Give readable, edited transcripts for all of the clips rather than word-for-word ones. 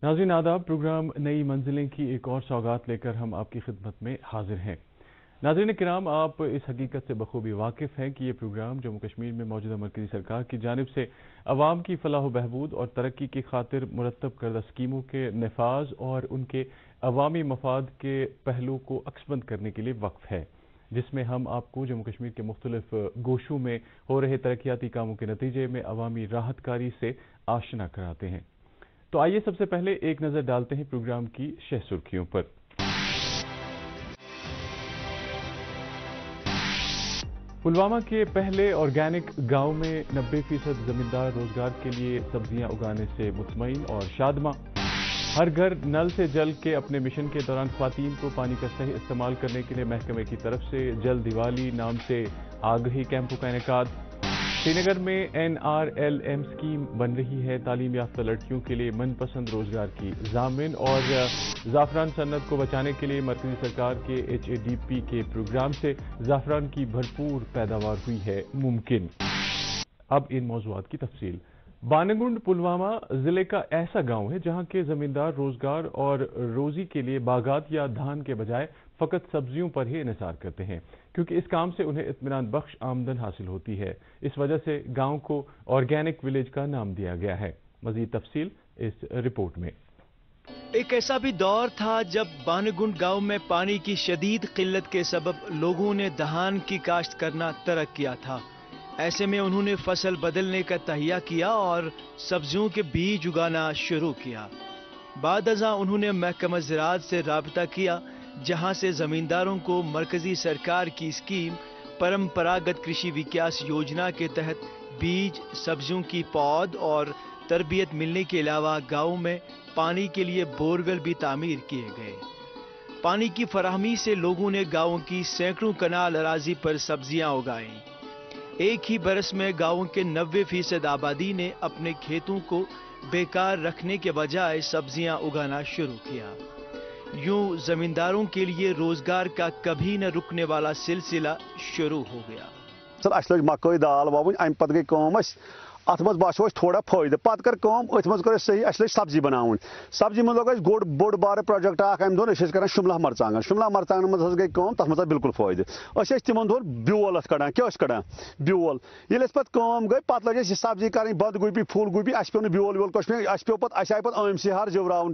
नाज़रीन आदाब, प्रोग्राम नई मंजिलें की एक और सौगात लेकर हम आपकी खिदमत में हाजिर हैं। नाज़रीन किराम, आप इस हकीकत से बखूबी वाकिफ़ हैं कि ये प्रोग्राम जम्मू कश्मीर में मौजूदा मरकज़ी सरकार की जानिब से अवाम की फलाह व बहबूद और तरक्की की खातिर मुरतब करदा स्कीमों के नफाज और उनके अवामी मफाद के पहलू को अक्सबंद करने के लिए वक्फ है, जिसमें हम आपको जम्मू कश्मीर के मुख्तलिफ गोशों में हो रहे तरक्याती कामों के नतीजे में अवामी राहतकारी से आशना कराते हैं। तो आइए सबसे पहले एक नजर डालते हैं प्रोग्राम की शह सुर्खियों पर। पुलवामा के पहले ऑर्गेनिक गांव में 90% जमींदार रोजगार के लिए सब्जियां उगाने से मुतमईन और शादमा। हर घर नल से जल के अपने मिशन के दौरान ख्वातीन को पानी का सही इस्तेमाल करने के लिए महकमे की तरफ से जल दिवाली नाम से आगही कैंपों का इनेकाद। श्रीनगर में NRLM स्कीम बन रही है तालीम याफ्ता लड़कियों के लिए मनपसंद रोजगार की जामिन। और ज़ाफ़रान सन्नत को बचाने के लिए मरकज़ी सरकार के HADP के प्रोग्राम से ज़ाफ़रान की भरपूर पैदावार हुई है मुमकिन। अब इन मौज़ूआत की तफसील। बानगुंड पुलवामा जिले का ऐसा गांव है जहां के जमींदार रोजगार और रोजी के लिए बागात या धान के बजाय फकत सब्जियों पर ही इन्हिसार करते हैं, क्योंकि इस काम से उन्हें इत्मीनान बख्श आमदन हासिल होती है। इस वजह से गांव को ऑर्गेनिक विलेज का नाम दिया गया है। मजीद तफसील इस रिपोर्ट में। एक ऐसा भी दौर था जब बानगुंड गांव में पानी की शदीद किल्लत के सबब लोगों ने धान की काश्त करना तर्क किया था। ऐसे में उन्होंने फसल बदलने का तहिया किया और सब्जियों के बीज उगाना शुरू किया। बाद अज़ां उन्होंने महकमा ज़राअत से राबता किया, जहां से जमींदारों को मरकजी सरकार की स्कीम परंपरागत कृषि विकास योजना के तहत बीज, सब्जियों की पौध और तरबियत मिलने के अलावा गांव में पानी के लिए बोरवेल भी तामीर किए गए। पानी की फराहमी से लोगों ने गांव की सैकड़ों कनाल अराजी पर सब्जियां उगाई। एक ही बरस में गांव के 90% आबादी ने अपने खेतों को बेकार रखने के बजाय सब्जियां उगाना शुरू किया। यूं जमींदारों के लिए रोजगार का कभी न रुकने वाला सिलसिला शुरू हो गया। सर मकई दाल वावन अम पे गई कम अत मज बासो थोड़ा फायदे पत कर अथ मज कर सही अस सब्जी बनावन सब्जी मज लग बोड़ बार प्रोजेक्ट अम दोन कर शिमला मरचांगन मज गई तथ मज बिल्कुल फायदे तिमन दोन ब्योल कड़ान क्या कड़ान ब्योल ये पे गई पे लगे सब्जी कर बंद गोभी फूल गोभी अस पे ब्योल व्योल पे पे आय पे आम सिहार जवरावन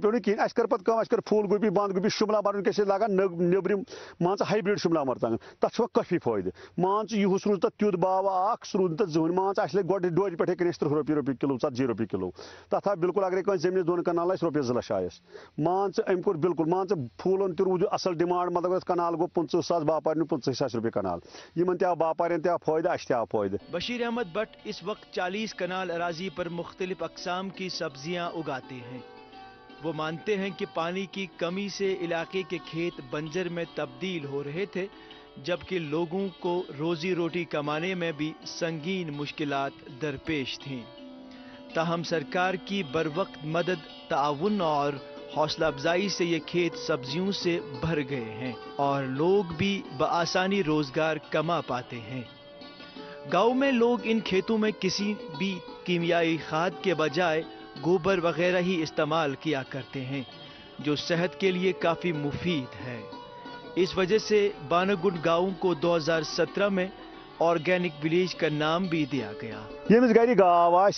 पे कहें अस कर फूल गोभी बंद गोभी शिमला मरच लगान नबरम मान हाइब्रिड शिमला मरचांगन तथ काफी फायदे मान युस रूज तथ तुद बाव सह रूद तथ जहन मान गोड डोज पे 30 रुपये किलो 40 रुपये किलो तथ बिल्कुल अगर जमीन 2 कनाल रुपये 2 लाख आयस मान अम कोर बिल्कुल मान फूलन तूद असल डिमांड मतलब कनाल गो 25,000 बापार 25,000 रुपये कनाल इन तव बापार तव फायदे अस तव फायदे। बशीर अहमद भट्ट इस वक्त 40 कनाल अराजी पर मुख्तलिफ अकसाम की सब्जियां उगाते हैं। वो मानते हैं कि पानी की कमी से इलाके के खेत बंजर में तब्दील हो रहे थे, जबकि लोगों को रोजी रोटी कमाने में भी संगीन मुश्किलात दरपेश थीं। ताहम सरकार की बरवक्त मदद, ताउन और हौसला अफजाई से ये खेत सब्जियों से भर गए हैं और लोग भी बआसानी रोजगार कमा पाते हैं। गांव में लोग इन खेतों में किसी भी कीमियाई खाद के बजाय गोबर वगैरह ही इस्तेमाल किया करते हैं, जो सेहत के लिए काफी मुफीद है। इस वजह से बानगुंड गांव को 2017 में ऑर्गेनिक विलेज का नाम भी दिया गया। यमिस गर गाव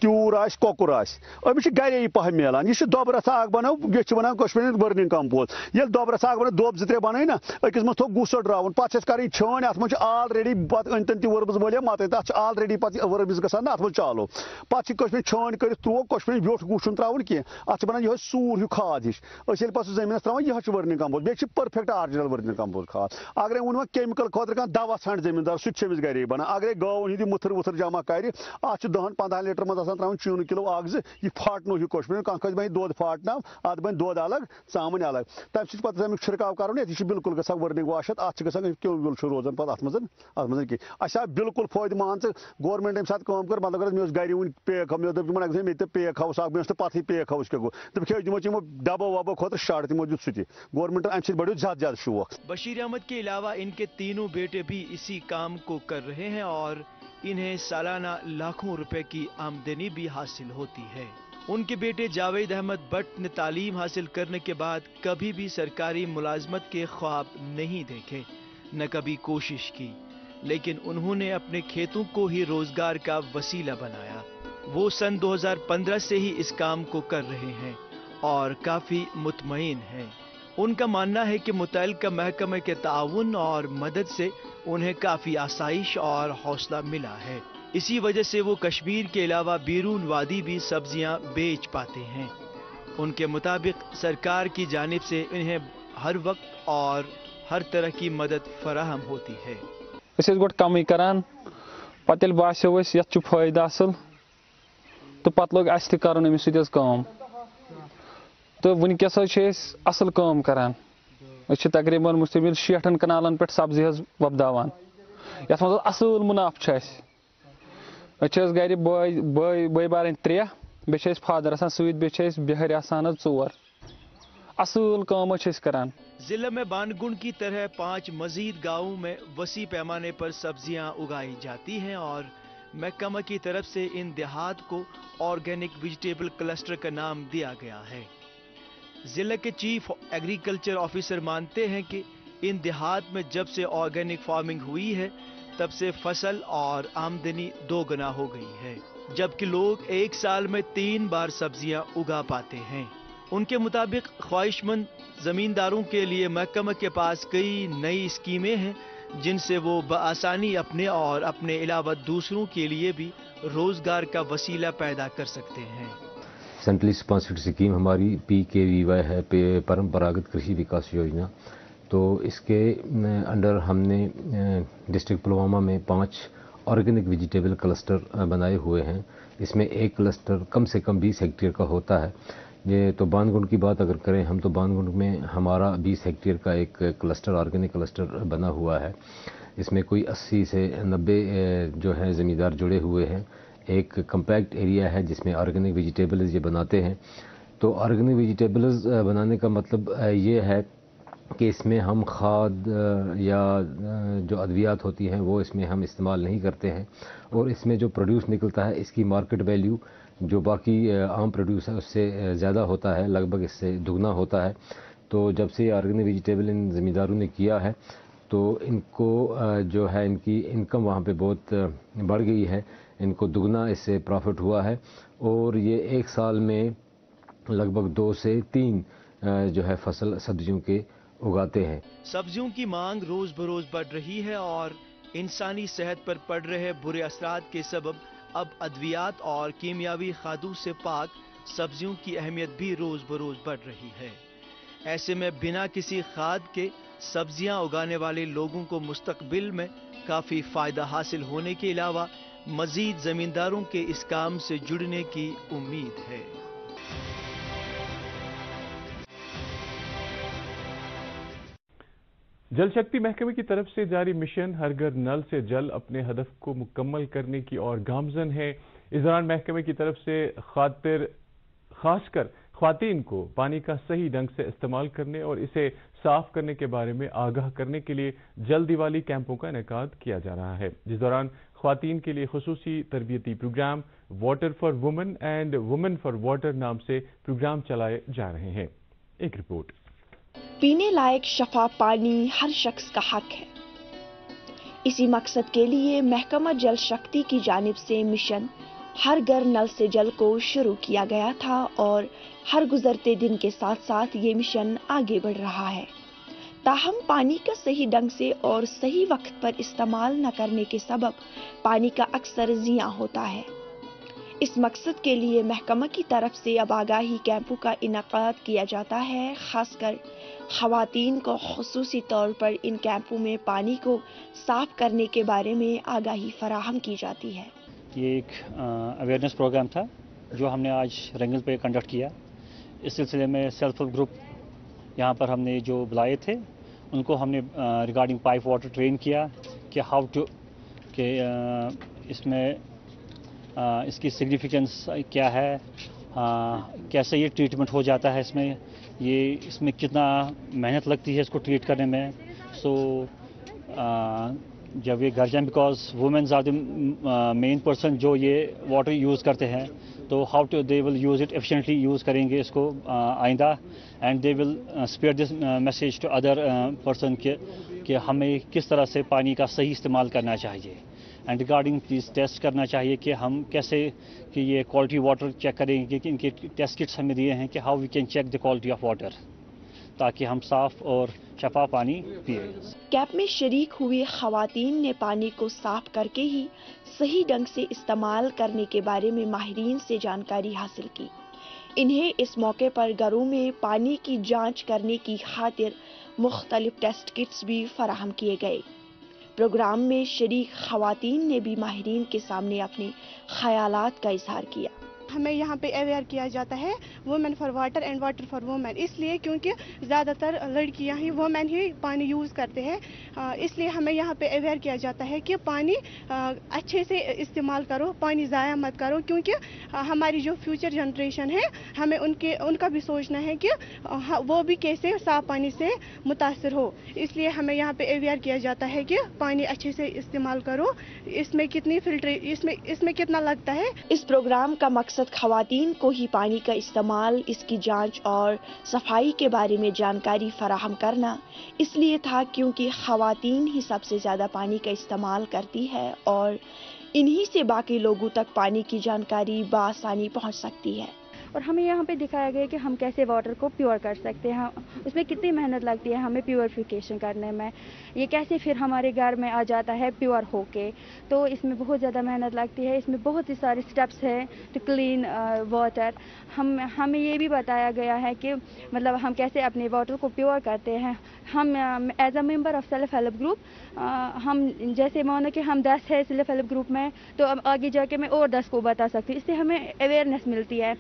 त्यूर कोकुर अमिस गर पह मिलान यह दोब रथ बनो ये वन कश्मीर वर्निंग कम्पोज ये दोब रथ बनो दोब 2-3 बन ना अकिस मो गुसर ड्रावन पे कर छान अत मे आलरेडी अन तन वर्ब्स बलिया मत तथ आलरेडी पे वर्ब्स ग अत मे चालो पे कश्मीर छान कर त्रो कश्मीर व्योठ गुशन त्रावन कह अत बना यह सूर हूँ खाद हिश पे जमीन त्रावान यह वर्निंग कम्पोज बे परफेक्ट ऑरिजिनल वर्निंग कम्पोज खाद अगर वन केमिकल खुद दवा छंड जमींदार सह गर बना अगर गवन हंद मुथर वुथर जमा कर 10-15 लीटर मज त्रावन चून किलो यह फाटनो यह कश्मीर कह बन दोद फाटना अत बन दोद अलग चामन अलग तम पे छिड़काव कर यह बिल्कुल ग वर्निंग वाश अत क्योल रोजान पे अत मज कह बिल्कुल फायदे मान गवर्नमेंट अमे सात कर मतलब मे गर वन पैक मे दोपन मे पैक हाउस मे पथ पैक हाउस क्या गो दे दिमो डबो वबो खुद शर्ट तिमो दुत सह गवर्नमेंट अमे बढ़ो ज्यादा शौक। बशीर अहमद के अलावा इनके तीनों बेटे भी इसी काम को कर रहे हैं और इन्हें सालाना लाखों रुपए की आमदनी भी हासिल होती है। ان کے بیٹے جاوید احمد بٹ نے تعلیم حاصل کرنے کے بعد کبھی بھی سرکاری ملازمت کے خواب نہیں دیکھے، نہ کبھی کوشش کی، لیکن انہوں نے اپنے کھیتوں کو ہی روزگار کا وسیلہ بنایا۔ وہ سن 2015 سے ہی اس کام کو کر رہے ہیں اور کافی مطمئن ہیں۔ ان کا ماننا ہے کہ متعلقہ محکمہ کے تعاون اور مدد سے انہیں کافی آسائش اور حوصلہ ملا ہے۔ اسی وجہ سے وہ کشمیر کے علاوہ بیرون وادی بھی سبزیاں بیچ پاتے ہیں۔ ان کے مطابق سرکار کی جانب سے انہیں ہر وقت اور ہر طرح کی مدد فراہم ہوتی ہے۔ اس گوٹ کمی کران پتہ ییٚلہِ باسیو اَسہِ یتھ چھُ فٲیدٕ اصل تہٕ پتہٕ لوگ اَسہِ تہِ کرُن أمِس سۭتۍ حظ کٲم تہٕ وٕنکٮ۪س حظ چھِ أسۍ اصل کٲم کران۔ أسۍ چھِ تقریباً مُستقبل 60 کنالن پٮ۪ٹھ سبزی حظ وۄپداوان، یتھ منٛز حظ اصل منافع چھُ اَسہِ۔ أسۍ چھِ حظ گرِ بٲے بارٕنۍ 3، بیٚیہِ چھِ اَسہِ فادر آسان سۭتۍ، بیٚیہِ چھِ اَسہِ بِہٲرۍ آسان حظ 4۔ اصل کٲم حظ چھِ أسۍ کران۔ ضلع میں بانگنڈ کی طرح 5 مزید گاؤں میں وسیع پیمانے پر سبزیاں اگائی جاتی ہیں اور محکمہ کی طرف سے ان دیہات کو آرگینک ویجیٹیبل کلسٹر کا نام دیا گیا ہے۔ ضلع کے چیف ایگریکلچر آفیسر مانتے ہیں کہ ان دیہات میں جب سے آرگینک فارمنگ ہوئی ہے تب سے فصل اور آمدنی 2 گنا ہو گئی ہے، جبکہ لوگ ایک سال میں 3 بار سبزیاں اگا پاتے ہیں۔ ان کے مطابق خواہش مند زمینداروں کے لیے محکمہ کے پاس کئی نئی اسکیمیں ہیں جن سے وہ بآسانی اپنے اور اپنے علاوہ دوسروں کے لیے بھی روزگار کا وسیلہ پیدا کر سکتے ہیں۔ سینٹرلی اسپانسرڈ اسکیم ہماری PKVY ہے، پرمپراگت کرشی وکاس یوجنا۔ تو اس کے انڈر ہم نے ڈسٹرکٹ پلوامہ میں 5 آرگینک ویجیٹیبل کلسٹر بنائے ہوئے ہیں۔ اس میں ایک کلسٹر کم سے کم 20 ہیکٹیئر کا ہوتا ہے۔ یہ تو بانگنڈ کی بات اگر کریں ہم تو بانگنڈ میں ہمارا 20 ہیکٹیئر کا ایک کلسٹر آرگینک کلسٹر بنا ہوا ہے۔ اس میں کوئی 80 سے 90 جو ہیں زمیندار جڑے ہوئے ہیں۔ ایک کمپیکٹ ایریا ہے جس میں آرگینک ویجیٹیبلز یہ بناتے ہیں۔ تو آرگینک ویجیٹیبلز بنانے کا مطلب یہ ہے کہ اس میں ہم کھاد یا جو ادویات ہوتی ہیں وہ اس میں ہم استعمال نہیں کرتے ہیں، اور اس میں جو پروڈیوس نکلتا ہے اس کی مارکیٹ ویلیو جو باقی عام پروڈیوس ہے اس سے زیادہ ہوتا ہے، لگ بھگ اس سے دگنا ہوتا ہے۔ تو جب سے یہ آرگینک ویجیٹیبل ان زمینداروں نے کیا ہے تو ان کو جو ہے ان کی انکم وہاں پہ بہت بڑھ گئی ہے، ان کو دگنا اس سے پروفٹ ہوا ہے، اور یہ ایک سال میں لگ بھگ 2 سے 3 جو ہے فصل سبزیوں کے اگاتے ہیں۔ سبزیوں کی مانگ روز بروز بڑھ رہی ہے اور انسانی صحت پر پڑ رہے برے اثرات کے سبب اب ادویات اور کیمیاوی کھادوں سے پاک سبزیوں کی اہمیت بھی روز بروز بڑھ رہی ہے۔ ایسے میں بنا کسی کھاد کے سبزیاں اگانے والے لوگوں کو مستقبل میں کافی فائدہ حاصل ہونے کے علاوہ مزید زمینداروں کے اس کام سے جڑنے کی امید ہے۔ جل شکتی محکمے کی طرف سے جاری مشن ہر گھر نل سے جل اپنے ہدف کو مکمل کرنے کی اور گامزن ہے۔ اس دوران محکمے کی طرف سے خاص کر خواتین کو پانی کا صحیح ڈھنگ سے استعمال کرنے اور اسے صاف کرنے کے بارے میں آگاہ کرنے کے لیے جل دیوالی کیمپوں کا انعقاد کیا جا رہا ہے، جس دوران خواتین کے لیے خصوصی تربیتی program water for women and women for water نام سے پروگرام چلائے جا رہے ہیں۔ ایک رپورٹ۔ پینے لائق شفاف پانی ہر شخص کا حق ہے۔ اسی مقصد کے لیے محکمہ جل شکتی کی جانب سے مشن ہر گھر نل سے جل کو شروع کیا گیا تھا اور ہر گزرتے دن کے ساتھ ساتھ یہ مشن آگے بڑھ رہا ہے۔ تاہم پانی کا صحیح ڈھنگ سے اور صحیح وقت پر استعمال نہ کرنے کے سبب پانی کا اکثر ضیاع ہوتا ہے۔ اس مقصد کے لیے محکمہ کی طرف سے اب آگاہی کیمپوں کا انعقاد کیا جاتا ہے۔ خاص کر خواتین کو خصوصی طور پر ان کیمپوں میں پانی کو صاف کرنے کے بارے میں آگاہی فراہم کی جاتی ہے۔ یہ ایک اویئرنیس پروگرام تھا جو ہم نے آج رنگل پہ کنڈکٹ کیا۔ اس سلسلے میں سیلف ہیلپ گروپ یہاں پر ہم نے جو بلائے تھے ان کو ہم نے ریگارڈنگ پائپ واٹر ٹرین کیا کہ ہاؤ ٹو کہ اس میں اس کی سگنیفیکنس کیا ہے، کیسے یہ ٹریٹمنٹ ہو جاتا ہے، اس میں کتنا محنت لگتی ہے اس کو ٹریٹ کرنے میں۔ سو جب یہ گھر جائیں، because womens are the main person جو یہ واٹر یوز کرتے ہیں، तो how to they will use it efficiently use करेंगे इसको आइंदा, and they will spread this message to other person कि हमें किस तरह से पानी का सही इस्तेमाल करना चाहिए, एंड रिगार्डिंग प्लीज टेस्ट करना चाहिए कि हम कैसे कि ये क्वालिटी वाटर चेक करेंगे कि इनके टेस्ट किट्स हमें दिए हैं कि how we can check the quality of water, ताकि हम साफ और शफाफ पानी पिए। कैंप में शरीक हुए खवातीन ने पानी को साफ करके ही सही ढंग से इस्तेमाल करने के बारे में माहिरीन से जानकारी हासिल की। इन्हें इस मौके पर घरों में पानी की जांच करने की खातिर मुख्तलिफ टेस्ट किट्स भी फराहम किए गए। प्रोग्राम में शरीक खवातीन ने भी माहिरीन के सामने अपने ख्यालात का इजहार किया। हमें यहाँ पे अवेयर किया जाता है women for water and water for women, इसलिए क्योंकि ज़्यादातर लड़कियाँ ही वुमेन ही पानी यूज़ करते हैं, इसलिए हमें यहाँ पे अवेयर किया जाता है कि पानी अच्छे से इस्तेमाल करो, पानी ज़ाया मत करो, क्योंकि हमारी जो फ्यूचर जनरेशन है हमें उनका भी सोचना है कि वो भी कैसे साफ पानी से मुतासर हो, इसलिए हमें यहाँ पे अवेयर किया जाता है कि पानी अच्छे से इस्तेमाल करो, इसमें कितनी इसमें कितना लगता है। इस प्रोग्राम का मकसद खवातीन को ही पानी का इस्तेमाल, इसकी जांच और सफाई के बारे में जानकारी फराहम करना इसलिए था क्योंकि खवातीन ही सबसे ज़्यादा पानी का इस्तेमाल करती है और इन्हीं से बाकी लोगों तक पानी की जानकारी बआसानी पहुंच सकती है। और हमें यहाँ पे दिखाया गया कि हम कैसे वाटर को प्योर कर सकते हैं, उसमें कितनी मेहनत लगती है हमें प्योरिफिकेशन करने में, ये कैसे फिर हमारे घर में आ जाता है प्योर होके, तो इसमें बहुत ज़्यादा मेहनत लगती है, इसमें बहुत ही सारे स्टेप्स हैं टू क्लीन वाटर। हमें ये भी बताया गया है कि मतलब हम कैसे अपने वाटर को प्योर करते हैं। हम as a member of self help group, हम जैसे मानो कि हम 10 है सेल्फ हेल्प ग्रुप में, तो अब आगे जाके मैं और 10 को बता सकती हूँ, इससे हमें अवेयरनेस मिलती है।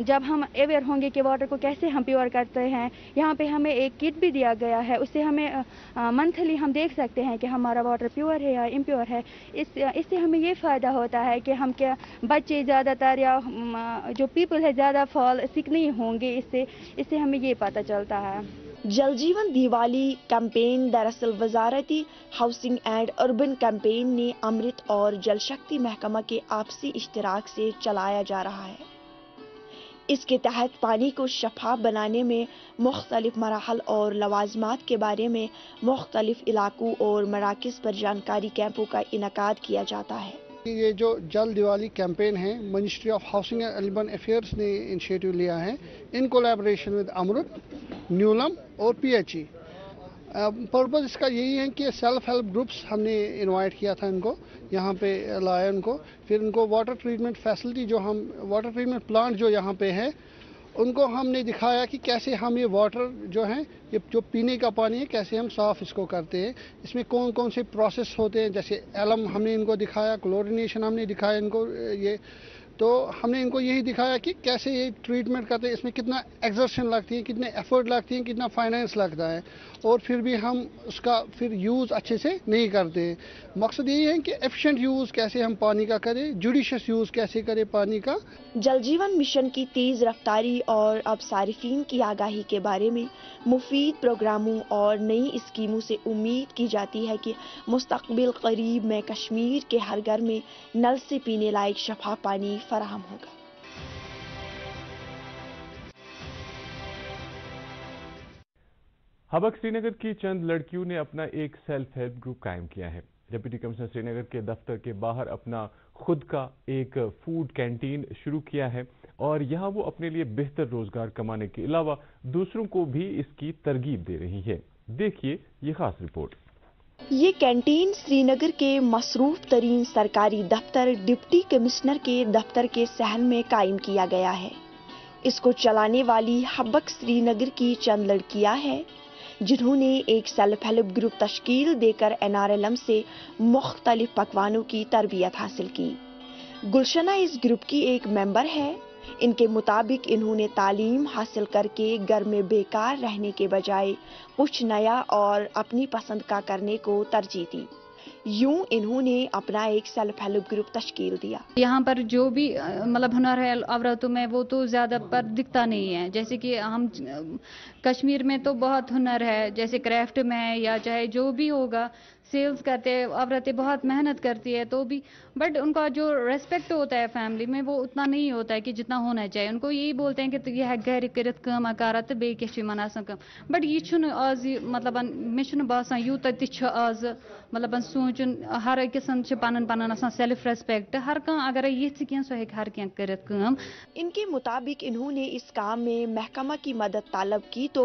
जब हम अवेयर होंगे कि वाटर को कैसे हम प्योर करते हैं, यहाँ पे हमें एक किट भी दिया गया है, उससे हमें मंथली हम देख सकते हैं कि हमारा वाटर प्योर है या इम्प्योर है। इससे हमें ये फ़ायदा होता है कि हम क्या बच्चे ज़्यादातर या जो पीपल है ज़्यादा फॉल सिक नहीं होंगे, इससे हमें ये पता चलता है। जल जीवन दिवाली कैंपेन दरअसल वजारती हाउसिंग एंड अर्बन कैंपेन ने अमृत और जल शक्ति महकमा के आपसी इश्तराक से चलाया जा रहा है। इसके तहत पानी को शफाफ बनाने में मुख्तलिफ मराहल और लवाजमात के बारे में मुख्तलिफ इलाकों और मराकज़ पर जानकारी कैंपों का इनकाद किया जाता है। ये जो जल दिवाली कैंपेन है ministry of housing and urban affairs ने इनिशिएटिव लिया है इन कोलैबोरेशन विद अमृत, न्यूलम और PHE। पर्पज़ इसका यही है कि सेल्फ हेल्प ग्रुप्स हमने इनवाइट किया था, इनको यहाँ पे लाया उनको, फिर उनको वाटर ट्रीटमेंट फैसिलिटी जो हम वाटर ट्रीटमेंट प्लांट जो यहाँ पे है उनको हमने दिखाया कि कैसे हम ये वाटर जो है ये जो पीने का पानी है कैसे हम साफ़ इसको करते हैं, इसमें कौन कौन से प्रोसेस होते हैं, जैसे एलम हमने इनको दिखाया, क्लोरिनेशन हमने दिखाया इनको, ये तो हमने इनको यही दिखाया कि कैसे ये ट्रीटमेंट करते हैं, इसमें कितना एक्सर्शन लगती है, कितने एफर्ट लगती है, कितना फाइनेंस लगता है, और फिर भी हम उसका फिर यूज़ अच्छे से नहीं करते। मकसद यही है कि एफिशिएंट यूज़ कैसे हम पानी का करें, जुडिशियस यूज़ कैसे करें पानी का। जल जीवन मिशन की तेज़ रफ्तारी और अब सारिफीन की आगाही के बारे में मुफीद प्रोग्रामों और नई स्कीमों से उम्मीद की जाती है कि मुस्तकबिल करीब में कश्मीर के हर घर में नल से पीने लायक शफाफ पानी फराहम होगा। हबक श्रीनगर की चंद लड़कियों ने अपना एक सेल्फ हेल्प ग्रुप कायम किया है। डिप्टी कमिश्नर श्रीनगर के दफ्तर के बाहर अपना खुद का एक फूड कैंटीन शुरू किया है और यहाँ वो अपने लिए बेहतर रोजगार कमाने के अलावा दूसरों को भी इसकी तरगीब दे रही है। देखिए ये खास रिपोर्ट। ये कैंटीन श्रीनगर के मसरूफ तरीन सरकारी दफ्तर डिप्टी कमिश्नर के दफ्तर के सहन में कायम किया गया है। इसको चलाने वाली हबक श्रीनगर की चंद लड़कियां हैं जिन्होंने एक सेल्फ हेल्प ग्रुप तश्कील देकर NRLM से मुख्तलिफ पकवानों की तरबियत हासिल की। गुलशना इस ग्रुप की एक मेंबर है। इनके मुताबिक इन्होंने तालीम हासिल करके घर में बेकार रहने के बजाय कुछ नया और अपनी पसंद का करने को तरजीह दी। यूं इन्होंने अपना एक सेल्फ हेल्प ग्रुप तश्कील दिया। यहाँ पर जो भी मतलब हुनर है औरतों में वो तो ज़्यादा पर दिखता नहीं है। जैसे कि हम कश्मीर में तो बहुत हुनर है, जैसे क्राफ्ट में या चाहे जो भी होगा, सेल्स करते हैं, औरतें बहुत मेहनत करती है तो भी, बट उनका जो रेस्पेक्ट होता है फैमिली में वो उतना नहीं होता है कि जितना होना चाहिए. उनको यही बोलते हैं कि यह है घर करित काम आकार तो बे के ची मनासन कम, बट ये छुन आज मतलब मे छुन बासान यूत ति छ आज मतलब सोचन हर अकिसन छ पनन पनन आसान सेल्फ रेस्पेक्ट, हर कह अगर ये कह सो हर कह करित काम. इनके मुताबिक इन्होंने इस काम में महकमा की मदद तलब की तो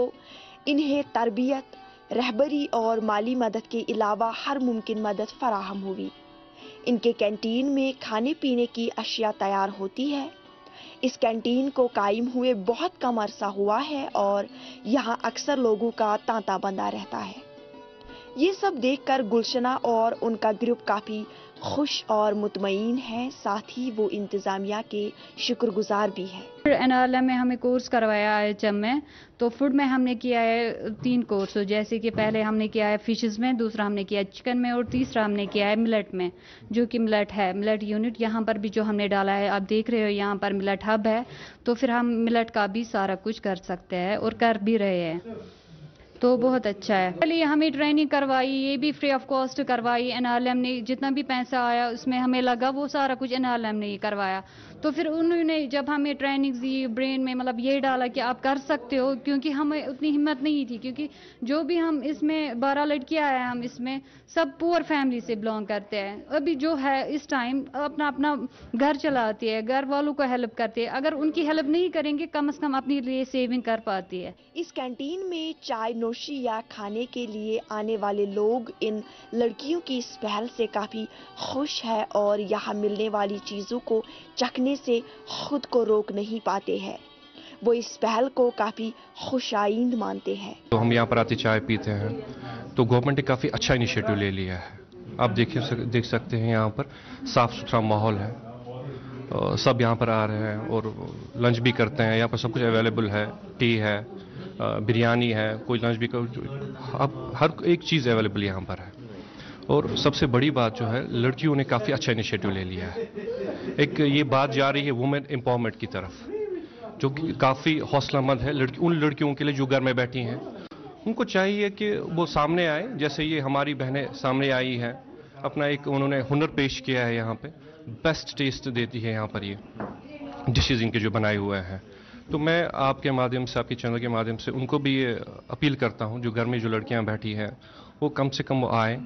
इन्हें तरबियत, रहबरी और माली मदद के अलावा हर मुमकिन मदद फराहम हुई. इनके कैंटीन में खाने पीने की अशिया तैयार होती है. इस कैंटीन को कायम हुए बहुत कम अरसा हुआ है और यहाँ अक्सर लोगों का तांता बंधा रहता है. ये सब देखकर गुलशना और उनका ग्रुप काफ़ी खुश और मुतमईन हैं, साथ ही वो इंतज़ामिया के शुक्रगुजार भी है. NRLM में हमें कोर्स करवाया है IHM में, तो फूड में हमने किया है 3 कोर्स, जैसे कि पहले हमने किया है फिशेस में, दूसरा हमने किया है चिकन में और तीसरा हमने किया है मिलेट में, जो कि मिलेट है, मिलेट यूनिट यहाँ पर भी जो हमने डाला है. आप देख रहे हो यहाँ पर मिलेट हब है, तो फिर हम मिलेट का भी सारा कुछ कर सकते हैं और कर भी रहे हैं, तो बहुत अच्छा है. पहले हमें ट्रेनिंग करवाई, ये भी फ्री ऑफ कॉस्ट करवाई. NRLM ने जितना भी पैसा आया उसमें हमें लगा वो सारा कुछ NRLM ने ही करवाया. तो फिर उन्होंने जब हमें ट्रेनिंग दी, ब्रेन में मतलब ये डाला कि आप कर सकते हो, क्योंकि हमें उतनी हिम्मत नहीं थी, क्योंकि जो भी हम इसमें 12 लड़कियां हैं, हम इसमें सब पुअर फैमिली से बिलोंग करते हैं. अभी जो है इस टाइम अपना अपना घर चलाती है, घर वालों को हेल्प करती है. अगर उनकी हेल्प नहीं करेंगे कम से कम अपने लिए सेविंग कर पाती है. इस कैंटीन में चाय नोशी या खाने के लिए आने वाले लोग इन लड़कियों की इस पहल से काफ़ी खुश है और यहाँ मिलने वाली चीज़ों को चखने से खुद को रोक नहीं पाते हैं. वो इस पहल को काफ़ी खुशाइंद मानते हैं. तो हम यहाँ पर आते चाय पीते हैं, तो गवर्नमेंट ने काफ़ी अच्छा इनिशिएटिव ले लिया है. आप देख सकते हैं यहाँ पर साफ़ सुथरा माहौल है, सब यहाँ पर आ रहे हैं और लंच भी करते हैं. यहाँ पर सब कुछ अवेलेबल है, टी है, बिरयानी है, कोई लंच भी अब हर एक चीज़ अवेलेबल यहाँ पर है. और सबसे बड़ी बात जो है, लड़कियों ने काफ़ी अच्छा इनिशिएटिव ले लिया है. एक ये बात जा रही है वुमेन एम्पावरमेंट की तरफ, जो कि काफ़ी हौसलामंद है. उन लड़कियों के लिए जो घर में बैठी हैं, उनको चाहिए कि वो सामने आए, जैसे ये हमारी बहनें सामने आई हैं, अपना एक उन्होंने हुनर पेश किया है. यहाँ पे बेस्ट टेस्ट देती है यहाँ पर ये डिशेज इनके जो बनाए हुए हैं. तो मैं आपके माध्यम से, आपके चैनल के माध्यम से उनको भी ये अपील करता हूँ, जो घर में जो लड़कियाँ बैठी हैं वो कम से कम आए,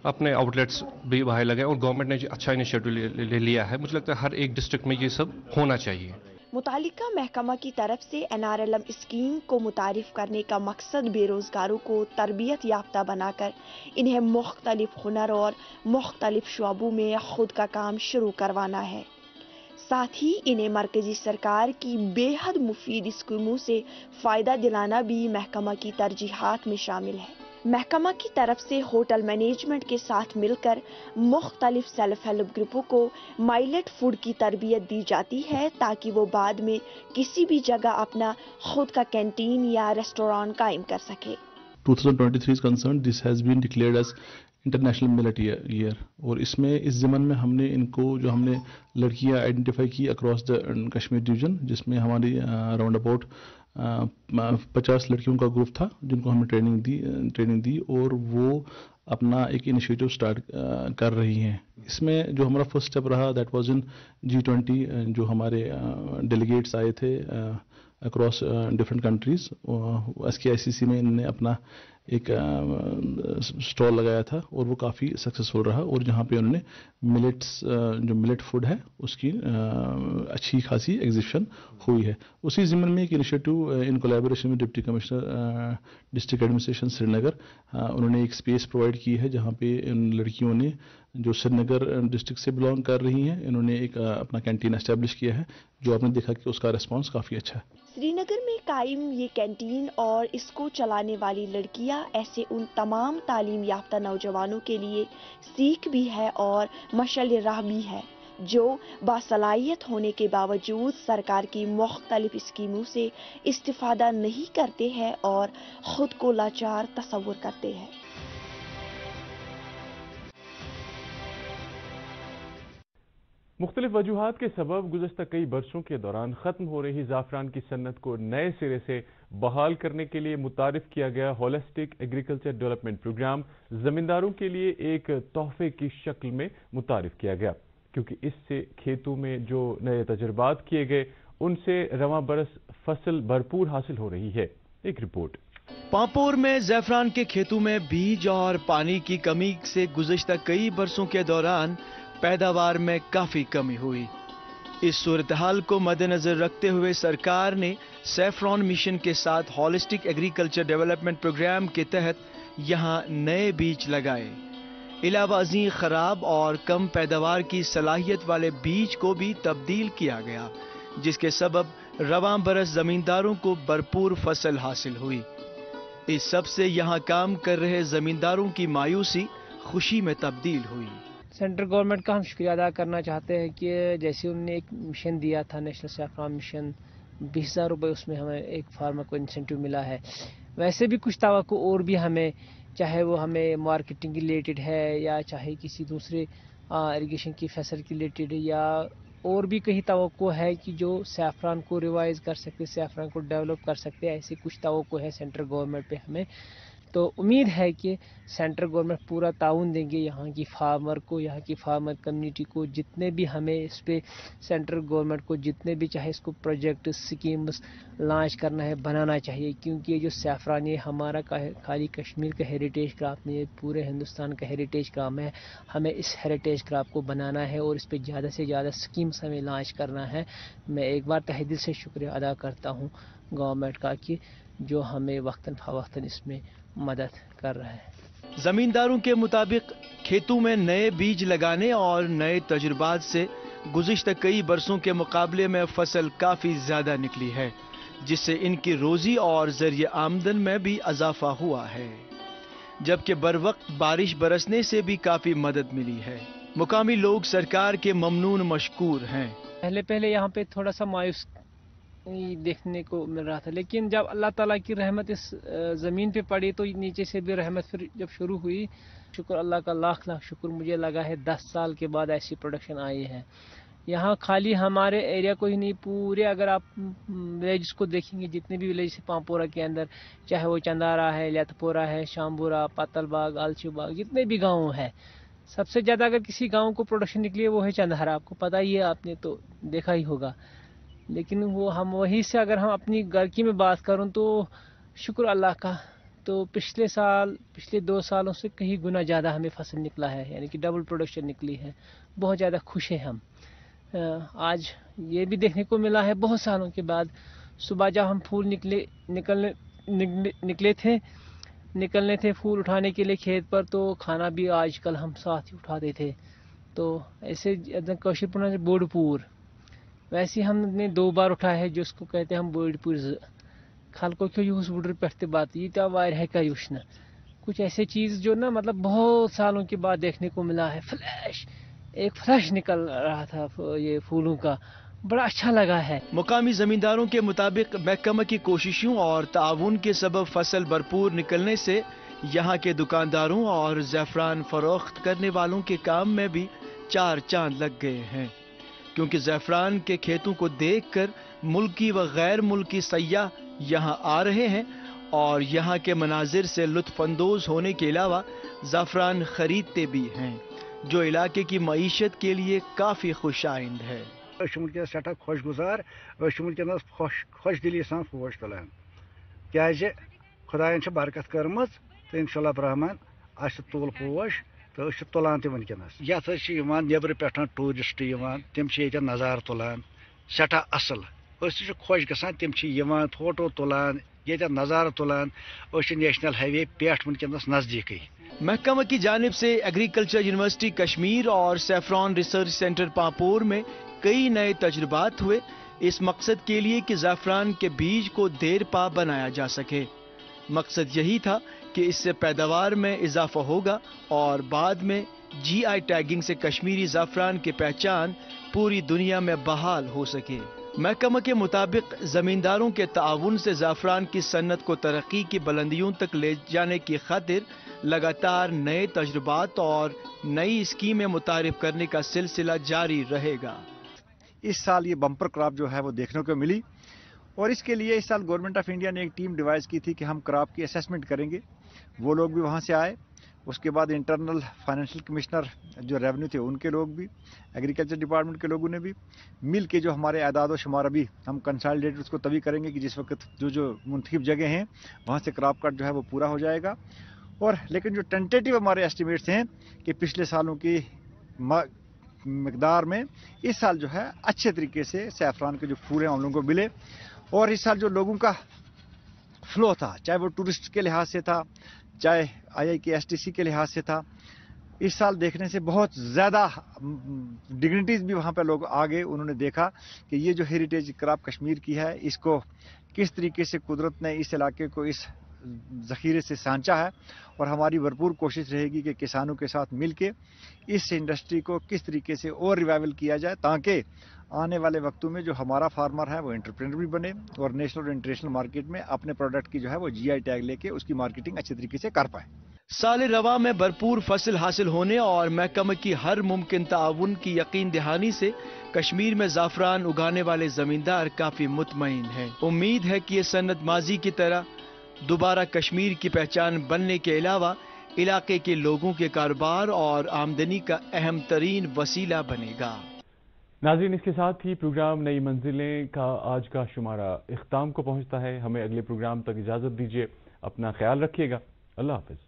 अपने आउटलेट्स भी बाहर लगाएं. और गवर्नमेंट ने अच्छा इनिशिएटिव ले लिया है. मुझे लगता है हर एक डिस्ट्रिक्ट में ये सब होना चाहिए. मुतालिका महकमा की तरफ से NRLM स्कीम को मुतारिफ करने का मकसद बेरोजगारों को तरबियत याफ्ता बनाकर इन्हें मुख्तलिफ हुनर और मुख्तलिफ शोबों में खुद का काम शुरू करवाना है. साथ ही इन्हें मरकजी सरकार की बेहद मुफीद स्कीमों से फ़ायदा दिलाना भी महकमा की तरजीहात में शामिल है. महकमा की तरफ से होटल मैनेजमेंट के साथ मिलकर मुख्तलिफ सेल्फ हेल्प ग्रुपों को माइलेट फूड की तरबियत दी जाती है, ताकि वो बाद में किसी भी जगह अपना खुद का कैंटीन या रेस्टोरेंट कायम कर सके. 2023 is concerned, this has been declared as international millet year. और इसमें इस ज़मन में हमने इनको जो हमने लड़कियां आइडेंटिफाई की अक्रॉस द कश्मीर डिवीज़न, जिसमें हमारी अराउंड अबाउट 50 लड़कियों का ग्रुप था, जिनको हमने ट्रेनिंग दी और वो अपना एक इनिशिएटिव स्टार्ट कर रही हैं. इसमें जो हमारा फर्स्ट स्टेप रहा, दैट वाज इन G20, जो हमारे डेलीगेट्स आए थे अक्रॉस डिफरेंट कंट्रीज़. SKICC में इन्होंने अपना एक स्टॉल लगाया था और वो काफ़ी सक्सेसफुल रहा. और जहाँ पे उन्होंने मिलेट्स, जो मिलेट फूड है उसकी अच्छी खासी एग्जीबिशन हुई है. उसी ज़िम्मन में एक इनिशिएटिव इन कोलैबोरेशन में deputy commissioner district administration Srinagar, उन्होंने एक स्पेस प्रोवाइड की है, जहाँ पे इन लड़कियों ने जो श्रीनगर डिस्ट्रिक्ट से बिलोंग कर रही हैं, इन्होंने एक अपना कैंटीन एस्टेब्लिश किया है, जो आपने देखा कि उसका रिस्पांस काफ़ी अच्छा है. श्रीनगर में कायम ये कैंटीन और इसको चलाने वाली लड़कियां ऐसे उन तमाम तालीम याफ्ता नौजवानों के लिए सीख भी है और मशाल राह भी है, जो बासलाहियत होने के बावजूद सरकार की मुख्तलिफ स्कीमों से इस्तिफादा नहीं करते हैं और खुद को लाचार तस्वुर करते हैं. मुख्तलिफ वजूहात के सबब गुज़श्ता कई बरसों के दौरान ख़त्म हो रही ज़ाफ़रान की सन्नत को नए सिरे से बहाल करने के लिए मुतारिफ किया गया होलिस्टिक एग्रीकल्चर डेवलपमेंट प्रोग्राम ज़मींदारों के लिए एक तोहफे की शक्ल में मुतारिफ किया गया, क्योंकि इससे खेतों में जो नए तजुर्बात किए गए उनसे रवां बरस फसल भरपूर हासिल हो रही है। एक रिपोर्ट। पांपोर में ज़ैफ़रान के खेतों में बीज और पानी की कमी से गुज़श्ता कई बरसों के दौरान पैदावार में काफी कमी हुई। इस सूरत-हाल को मद्देनजर रखते हुए सरकार ने सैफ्रॉन मिशन के साथ होलिस्टिक एग्रीकल्चर डेवलपमेंट प्रोग्राम के तहत यहां नए बीज लगाए। इलावाज़ी खराब और कम पैदावार की सलाहियत वाले बीज को भी तब्दील किया गया, जिसके सबब रवां बरस जमींदारों को भरपूर फसल हासिल हुई। इस सब से यहां काम कर रहे जमींदारों की मायूसी खुशी में तब्दील हुई। सेंट्रल गवर्नमेंट का हम शुक्रिया अदा करना चाहते हैं कि जैसे उन्होंने एक मिशन दिया था, नेशनल सैफ्रॉन मिशन, 20,000 रुपये उसमें हमें एक फार्मर को इंसेंटिव मिला है। वैसे भी कुछ तवक्को और भी हमें, चाहे वो हमें मार्केटिंग रिलेटेड है या चाहे किसी दूसरे इरिगेशन की फसल की रिलेटेड है, या और भी कई तवक्को है कि जो सैफ्रॉन को रिवाइज कर सकते, सैफ्रॉन को डेवलप कर सकते, ऐसे कुछ तवक्को है सेंट्रल गवर्नमेंट पे हमें। तो उम्मीद है कि सेंट्रल गवर्नमेंट पूरा ताउन देंगे यहाँ की फार्मर को, यहाँ की फार्मर कम्युनिटी को। जितने भी हमें इस पे सेंट्रल गवर्नमेंट को जितने भी चाहे इसको प्रोजेक्ट स्कीम्स लॉन्च करना है, बनाना चाहिए, क्योंकि ये जो सैफ्रॉन ये हमारा खाली कश्मीर का हेरिटेज क्रॉप नहीं है, पूरे हिंदुस्तान का हेरिटेज क्रॉप है। हमें इस हेरिटेज क्रॉप को बनाना है और इस पर ज़्यादा से ज़्यादा स्कीम्स हमें लॉन्च करना है। मैं एक बार तहे दिल से शुक्रिया अदा करता हूँ गवर्नमेंट का कि जो हमें वक्तन फवक्तन इसमें मदद कर रहा है। जमींदारों के मुताबिक खेतों में नए बीज लगाने और नए तजुर्बात से गुज़िश्ता कई बरसों के मुकाबले में फसल काफी ज्यादा निकली है, जिससे इनकी रोजी और जरिए आमदन में भी इजाफा हुआ है, जबकि बरवक्त बारिश बरसने से भी काफी मदद मिली है। मुकामी लोग सरकार के ममनून मशकूर हैं। पहले यहाँ पे थोड़ा सा मायूस देखने को मिल रहा था, लेकिन जब अल्लाह ताला की रहमत इस ज़मीन पे पड़ी तो नीचे से भी रहमत फिर जब शुरू हुई। शुक्र अल्लाह का, लाख लाख शुक्र मुझे लगा है 10 साल के बाद ऐसी प्रोडक्शन आई है। यहाँ खाली हमारे एरिया को ही नहीं, पूरे अगर आप विलेज को देखेंगे, जितने भी विलेज है पांपोरा के अंदर, चाहे वो चंदारा है, लतपोरा है, शामबुरा, पातलबाग, आलचूबाग, जितने भी गाँव है, सबसे ज़्यादा अगर किसी गाँव को प्रोडक्शन निकली है वो है चंदारा। आपको पता ही है, आपने तो देखा ही होगा। लेकिन वो हम वहीं से अगर हम अपनी घर की में बात करूं तो शुक्र अल्लाह का, तो पिछले 2 सालों से कहीं गुना ज़्यादा हमें फसल निकला है, यानी कि डबल प्रोडक्शन निकली है। बहुत ज़्यादा खुश हैं हम। आज ये भी देखने को मिला है बहुत सालों के बाद, सुबह जब हम फूल निकलने थे फूल उठाने के लिए खेत पर, तो खाना भी आजकल हम साथ ही उठाते थे। तो ऐसे कौशिकपुर से बोडपुर, वैसे हमने 2 बार उठाया है, जिसको कहते हैं हम बोडपुर खल को क्यों यूस बुडर पे बात ये तो वायर है का यूशन कुछ ऐसे चीज जो ना मतलब बहुत सालों के बाद देखने को मिला है। एक फ्लैश निकल रहा था ये फूलों का, बड़ा अच्छा लगा है। मुकामी जमींदारों के मुताबिक महकमा की कोशिशों और ताउन के सबब फसल भरपूर निकलने से यहाँ के दुकानदारों और ज़ैफ़रान फरोख्त करने वालों के काम में भी 4 चांद लग गए हैं, क्योंकि ज़ैफ़रान के खेतों को देखकर मुल्की व गैर मुल्की सयाह यहाँ आ रहे हैं और यहाँ के मनाजिर से लुत्फ़अंदोज़ होने के अलावा ज़ाफ़रान खरीदते भी हैं, जो इलाके की मईशत के लिए काफ़ी खुशाइंद है। सठा खुशगुजार खुश दिली सान पोश तुलान क्या खुदायन बरकत कर्म तो इंशाल्लाह रहमान तुल पोश तो तुलान तनकस नबर पे टूरिस्ट तम नज़ार तुलान सठा असल खुश गसान तम फोटो तुलान ये नज़ार तुलान नेशनल हाईवे पे वनकस नज़दीक। महकमा की जानिब से एग्रीकल्चर यूनिवर्सिटी कश्मीर और सैफ्रॉन रिसर्च सेंटर पांपोर में कई नए तजुर्बात हुए, इस मकसद के लिए कि ज़ाफ़रान के बीज को देर पा बनाया जा सके। मकसद यही था कि इससे पैदावार में इजाफा होगा और बाद में GI टैगिंग से कश्मीरी ज़ाफ़रान की पहचान पूरी दुनिया में बहाल हो सके। महकमा के मुताबिक जमींदारों के ताउन से ज़ाफ़रान की सन्नत को तरक्की की बुलंदियों तक ले जाने की खातिर लगातार नए तजुर्बात और नई स्कीमें मुतारिफ करने का सिलसिला जारी रहेगा। इस साल ये बम्पर क्रॉप जो है वो देखने को मिली और इसके लिए इस साल गवर्नमेंट ऑफ इंडिया ने एक टीम डिवाइस की थी कि हम क्रॉप की असेसमेंट करेंगे। वो लोग भी वहाँ से आए। उसके बाद इंटरनल फाइनेंशियल कमिश्नर जो रेवेन्यू थे उनके लोग भी, एग्रीकल्चर डिपार्टमेंट के लोगों ने भी मिल के जो हमारे आदाद व शुमार अभी हम कंसोलिडेट उसको तभी करेंगे कि जिस वक्त जो मुंतखब जगह हैं वहाँ से क्रॉप कट जो है वो पूरा हो जाएगा। और लेकिन जो टेंटेटिव हमारे एस्टिमेट्स हैं कि पिछले सालों की मकदार में इस साल जो है अच्छे तरीके से सैफरान के जो फूल हैं हम लोगों को मिले। और इस साल जो लोगों का फ्लो था, चाहे वो टूरिस्ट के लिहाज से था, चाहे IIKSTC के लिहाज से था, इस साल देखने से बहुत ज़्यादा डिग्निटीज़ भी वहाँ पे लोग आ गए। उन्होंने देखा कि ये जो हेरिटेज क्रॉप कश्मीर की है, इसको किस तरीके से कुदरत ने इस इलाके को इस ज़ख़ीरे से सांचा है। और हमारी भरपूर कोशिश रहेगी कि किसानों के साथ मिल के इस इंडस्ट्री को किस तरीके से और रिवाइवल किया जाए, ताकि आने वाले वक्तों में जो हमारा फार्मर है वो एंटरप्रेन्योर भी बने और नेशनल और इंटरनेशनल मार्केट में अपने प्रोडक्ट की जो है वो GI टैग लेके उसकी मार्केटिंग अच्छे तरीके से कर पाए। साल रवा में भरपूर फसल हासिल होने और महकमा की हर मुमकिन ताउन की यकीन दहानी से कश्मीर में ज़ाफ़रान उगाने वाले जमींदार काफी मुतमईन हैं। उम्मीद है कि ये सन्नत माजी की तरह दोबारा कश्मीर की पहचान बनने के अलावा इलाके के लोगों के कारोबार और आमदनी का अहम तरीन वसीला बनेगा। नाज़रीन, इसके साथ ही प्रोग्राम नई मंजिलें का आज का शुमारा इख्ताम को पहुंचता है। हमें अगले प्रोग्राम तक इजाज़त दीजिए। अपना ख्याल रखिएगा। अल्लाह हाफ़िज़।